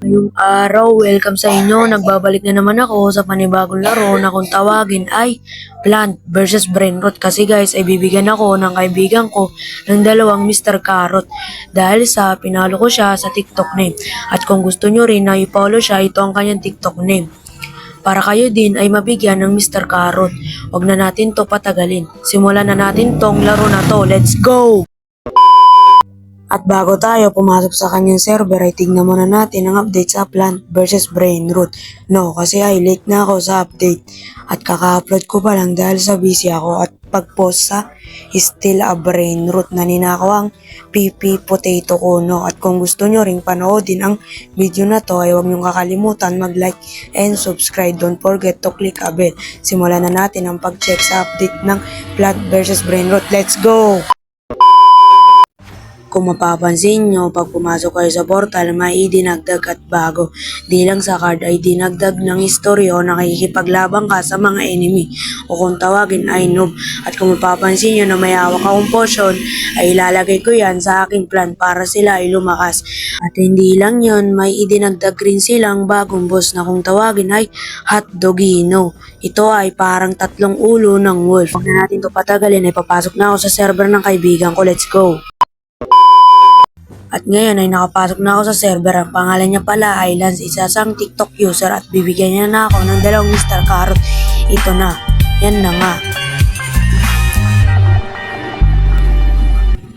Ngayong araw, welcome sa inyo. Nagbabalik na naman ako sa panibagong laro na kung tawagin ay Plant versus Brainrot. Kasi guys, ay bibigyan ako ng kaibigan ko ng dalawang Mr. Carrot dahil sa pinalo ko siya sa TikTok name. At kung gusto nyo rin na i-follow siya, ito ang kanyang TikTok name. Para kayo din ay mabigyan ng Mr. Carrot. Huwag na natin to patagalin. Simulan na natin tong laro na to. Let's go! At bago tayo pumasok sa kanyang server ay tignan muna natin ang update sa Plant versus Brainrot. No, kasi ay late na ako sa update at kaka-upload ko pa lang dahil sa busy ako at pag-post sa Still a Brainrot na ninakaw ang PP potato ko, no. At kung gusto nyo ring panoodin ang video na to ay huwag nyong kakalimutan mag-like and subscribe. Don't forget to click a bell. Simulan na natin ang pag-check sa update ng Plant versus Brainrot. Let's go! Kung mapapansin nyo, pag pumasok kayo sa portal, may dinagdag at bago. Di lang sa card ay dinagdag ng history o nakikipaglabang ka sa mga enemy o kung tawagin ay noob. At kung mapapansin nyo na may hawak akong potion, ay ilalagay ko yan sa aking plan para sila ay lumakas. At hindi lang yon, may idinagdag rin silang bagong boss na kung tawagin ay Hotdogino. Ito ay parang tatlong ulo ng wolf. Huwag na natin to patagalin, ay papasok na ako sa server ng kaibigan ko. Let's go! At ngayon ay nakapasok na ako sa server. Ang pangalan niya pala ay Lance, isa sang TikTok user at bibigyan niya na ako ng dalawang Mr. Carrot. Ito na. Yan na nga.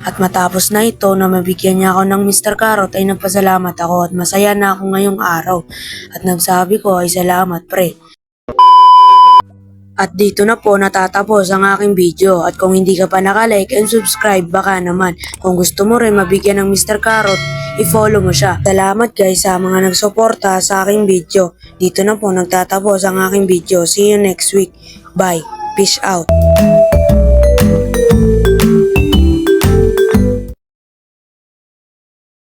At matapos na ito na mabigyan niya ako ng Mr. Carrot ay nagpasalamat ako at masaya na ako ngayong araw. At nagsabi ko ay salamat pre. At dito na po natatapos ang aking video. At kung hindi ka pa nakalike and subscribe, baka naman. Kung gusto mo rin mabigyan ng Mr. Carrot, i-follow mo siya. Salamat guys sa mga nagsuporta sa aking video. Dito na po nagtatapos ang aking video. See you next week. Bye. Peace out.